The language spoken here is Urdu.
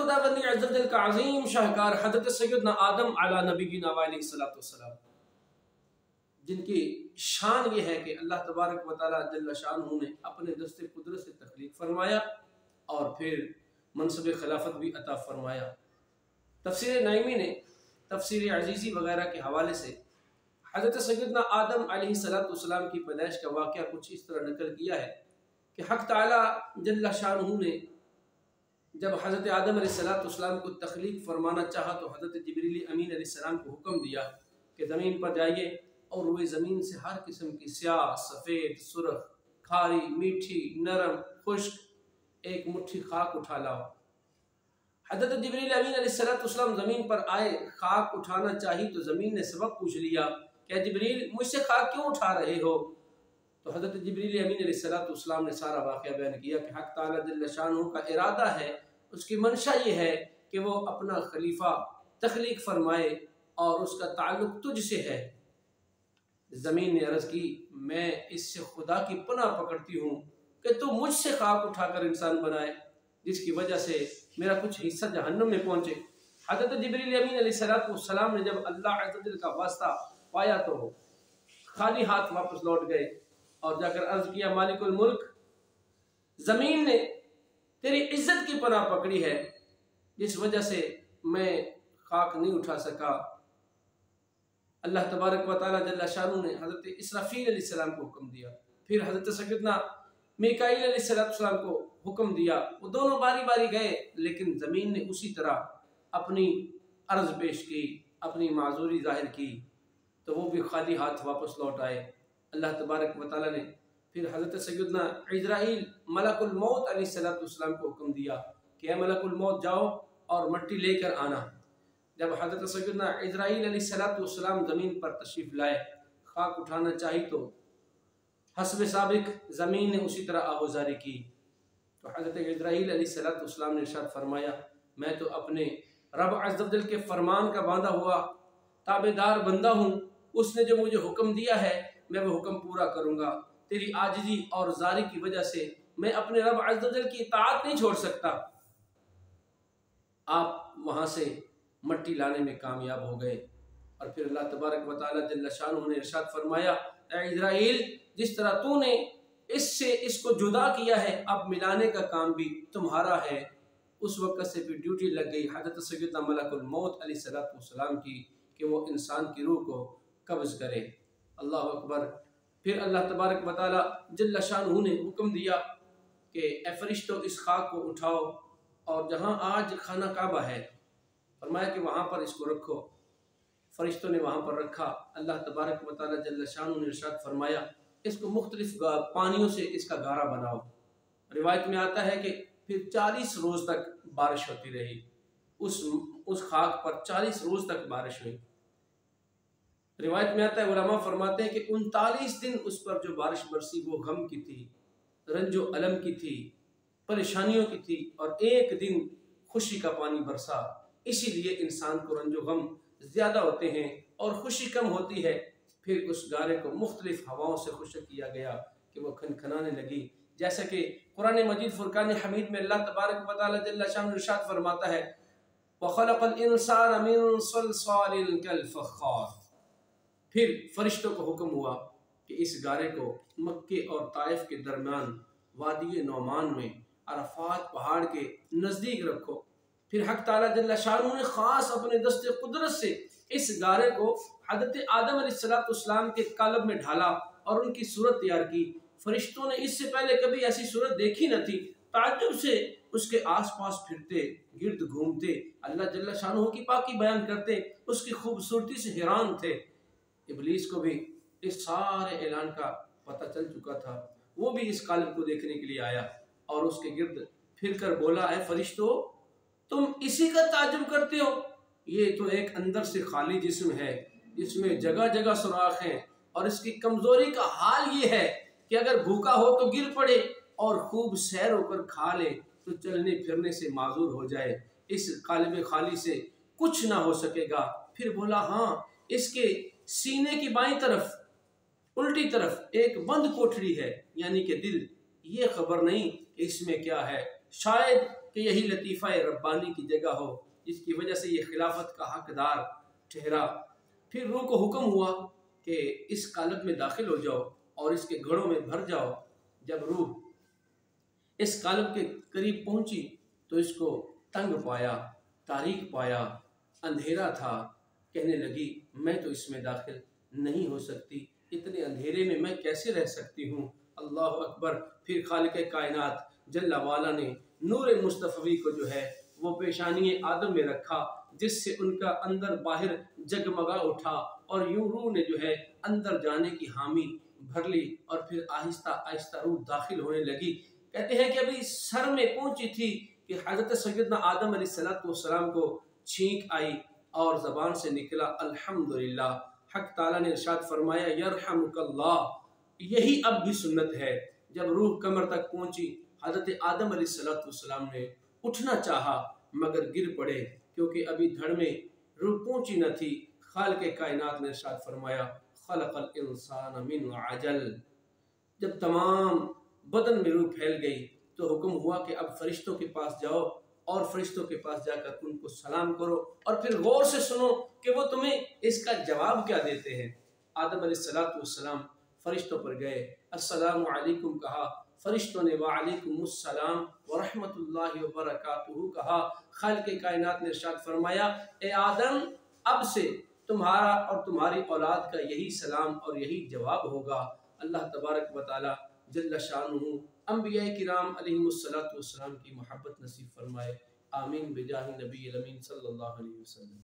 خدا بندی عز و جل کا عظیم شاہکار حضرت سیدنا آدم علی نبینا علیہ السلام، جن کی شان یہ ہے کہ اللہ تبارک و تعالی جل شانہ نے اپنے دست قدرت سے تخلیق فرمایا اور پھر منصب خلافت بھی عطا فرمایا۔ تفسیر نعیمی نے تفسیر عزیزی وغیرہ کے حوالے سے حضرت سیدنا آدم علیہ السلام کی پیدائش کا واقعہ کچھ اس طرح نقل کیا ہے کہ حق تعالی جل شانہ نے جب حضرت آدم علیہ السلام کو تخلیق فرمانا چاہا تو حضرت جبریل امین علیہ السلام کو حکم دیا کہ زمین پر جائیے اور روئے زمین سے ہر قسم کی سیاہ، سفید، سرخ، کھاری، میٹھی، نرم، خشک ایک مٹھی خاک اٹھا لاؤ۔ حضرت جبریل امین علیہ السلام زمین پر آئے، خاک اٹھانا چاہی تو زمین نے سبق پوچھ لیا کہ جبریل مجھ سے خاک کیوں اٹھا رہے ہو؟ تو حضرت جبریل امین علیہ السلام نے سارا واقعہ بیان کیا کہ حق تعالی جل شانہ کا ارادہ ہے، اس کی منشا یہ ہے کہ وہ اپنا خلیفہ تخلیق فرمائے اور اس کا تعلق تجھ سے ہے۔ زمین نے عرض کی میں اس سے خدا کی پناہ پکڑتی ہوں کہ تو مجھ سے خاک اٹھا کر انسان بنائے جس کی وجہ سے میرا کچھ حصہ جہنم میں پہنچے۔ حضرت جبریل امین علیہ السلام نے جب اللہ عز و جل کا واسطہ پایا تو خالی ہاتھ واپس لوٹ گئے اور جا کر عرض کیا مالک الملک، زمین نے تیری عزت کی پناہ پکڑی ہے جس وجہ سے میں خاک نہیں اٹھا سکا۔ اللہ تبارک و تعالی جل شانہ نے حضرت اسرافیل علیہ السلام کو حکم دیا، پھر حضرت سیدنا میکائیل علیہ السلام کو حکم دیا، وہ دونوں باری باری گئے لیکن زمین نے اسی طرح اپنی عرض پیش کی، اپنی معذوری ظاہر کی تو وہ بھی خالی ہاتھ واپس لوٹ آئے۔ اللہ تبارک و تعالی نے پھر حضرت سیدنا عزرائیل ملک الموت علیہ السلام کو حکم دیا کہ اے ملک الموت جاؤ اور مٹی لے کر آنا۔ جب حضرت سیدنا عزرائیل علیہ السلام زمین پر تشریف لائے، خاک اٹھانا چاہی تو حسب سابق زمین نے اسی طرح آہوزاری کی۔ تو حضرت عزرائیل علیہ السلام نے ارشاد فرمایا میں تو اپنے رب عز و جل کے فرمان کا باندھا ہوا تابعدار بندہ ہوں، اس نے جو مجھے حکم دیا ہے میں وہ حکم پورا کروں گا۔ تیری عاجزی اور زاری کی وجہ سے میں اپنے رب عز و جل کی اطاعت نہیں چھوڑ سکتا۔ آپ وہاں سے مٹی لانے میں کامیاب ہو گئے اور پھر اللہ تبارک و تعالی جل شانہ نے ارشاد فرمایا اے عزرائیل جس طرح تو نے اس کو جدا کیا ہے اب ملانے کا کام بھی تمہارا ہے۔ اس وقت سے پھر ڈیوٹی لگ گئی حضرت سیدنا ملک الموت علیہ السلام کی کہ وہ انسان کی روح کو قبض کرے۔ اللہ اکبر۔ پھر اللہ تبارک و تعالی جل شانہ نے حکم دیا کہ اے فرشتوں اس خاک کو اٹھاؤ اور جہاں آج خانہ کعبہ ہے فرمایا کہ وہاں پر اس کو رکھو۔ فرشتوں نے وہاں پر رکھا۔ اللہ تبارک و تعالی جل شانہ نے ارشاد فرمایا اس کو مختلف پانیوں سے اس کا گارا بناؤ۔ روایت میں آتا ہے کہ پھر 40 روز تک بارش ہوتی رہی، اس خاک پر 40 روز تک بارش ہوئی۔ روایت میں آتا ہے علماء فرماتے ہیں کہ 39 دن اس پر جو بارش برسی وہ غم کی تھی، رنج و علم کی تھی، پریشانیوں کی تھی، اور ایک دن خوشی کا پانی برسا۔ اسی لیے انسان کو رنج و غم زیادہ ہوتے ہیں اور خوشی کم ہوتی ہے۔ پھر اس گارے کو مختلف ہواؤں سے خشک کیا گیا کہ وہ کھنکھنانے لگی، جیسا کہ قرآن مجید فرقان حمید میں اللہ تبارک و تعالی جل شانہ ارشاد فرماتا ہے وَخَلَقَ الْإِنسَانَ مِن صَلْصَالٍ كَالْفَخَّارِ۔ پھر فرشتوں کو حکم ہوا کہ اس گارے کو مکے اور طائف کے درمیان وادی نعمان میں عرفات پہاڑ کے نزدیک رکھو۔ پھر حق تعالی جل شانہ نے خاص اپنے دست قدرت سے اس گارے کو حضرت آدم علیہ السلام کے قالب میں ڈھالا اور ان کی صورت تیار کی۔ فرشتوں نے اس سے پہلے کبھی ایسی صورت دیکھی نہ تھی، تعجب سے اس کے آس پاس پھرتے، گرد گھومتے، اللہ جل شانہ کی پاکی بیان کرتے، اس کی خوبصورتی سے حیران تھے۔ ابلیس کو بھی اس سارے اعلان کا پتہ چل چکا تھا، وہ بھی اس قالب کو دیکھنے کے لیے آیا اور اس کے گرد پھر کر بولا اے فرشتوں تم اسی کا تعجب کرتے ہو؟ یہ تو ایک اندر سے خالی جسم ہے جس میں جگہ جگہ سوراخ ہیں، اور اس کی کمزوری کا حال یہ ہے کہ اگر بھوکا ہو تو گر پڑے اور خوب سیر ہو کر کھا لے تو چلنے پھرنے سے معذور ہو جائے۔ اس قالب خالی سے کچھ نہ ہو سکے گا۔ پھر بولا ہاں اس کے سینے کی بائیں طرف الٹی طرف ایک بند کوٹھڑی ہے یعنی کہ دل، یہ خبر نہیں کہ اس میں کیا ہے، شاید کہ یہی لطیفہ ربانی کی جگہ ہو، جس کی وجہ سے یہ خلافت کا حقدار ٹھہرا۔ پھر روح کو حکم ہوا کہ اس قالب میں داخل ہو جاؤ اور اس کے گھڑوں میں بھر جاؤ۔ جب روح اس قالب کے قریب پہنچی تو اس کو تنگ پایا، تاریک پایا، اندھیرا تھا۔ کہنے لگی میں تو اس میں داخل نہیں ہو سکتی، اتنے اندھیرے میں میں کیسے رہ سکتی ہوں۔ اللہ اکبر۔ پھر خالق کائنات جل وعلا نے نور مصطفی کو جو ہے وہ پیشانی آدم میں رکھا، جس سے ان کا اندر باہر جگمگا اٹھا، اور یوں روح نے جو ہے اندر جانے کی حامی بھر لی، اور پھر آہستہ آہستہ روح داخل ہونے لگی۔ کہتے ہیں کہ ابھی سر میں پہنچی تھی کہ حضرت سیدنا آدم علیہ السلام کو چھینک آئی اور زبان سے نکلا الحمدللہ۔ حق تعالیٰ نے ارشاد فرمایا یرحمک اللہ۔ یہی اب بھی سنت ہے، جب روح کمر تک پہنچی حضرت آدم علیہ السلام نے اٹھنا چاہا مگر گر پڑے، کیونکہ ابھی دھڑ میں روح پہنچی نہ تھی۔ خالق کائنات نے ارشاد فرمایا خلق الانسان من عجل۔ جب تمام بدن میں روح پھیل گئی تو حکم ہوا کہ اب فرشتوں کے پاس جاؤ اور فرشتوں کے پاس جا کر ان کو سلام کرو، اور پھر غور سے سنو کہ وہ تمہیں اس کا جواب کیا دیتے ہیں۔ آدم علیہ السلام فرشتوں پر گئے، السلام علیکم کہا، فرشتوں نے وعلیکم السلام ورحمۃ اللہ وبرکاتہ کہا۔ خالق کائنات نے ارشاد فرمایا اے آدم، اب سے تمہارا اور تمہاری اولاد کا یہی سلام اور یہی جواب ہوگا۔ اللہ تبارک و تعالی جل شانہ انبیاء کرام علیہم الصلوۃ والسلام کی محبت نصیب فرمائے، آمین بجاہ نبی الامین صلی اللہ علیہ وسلم۔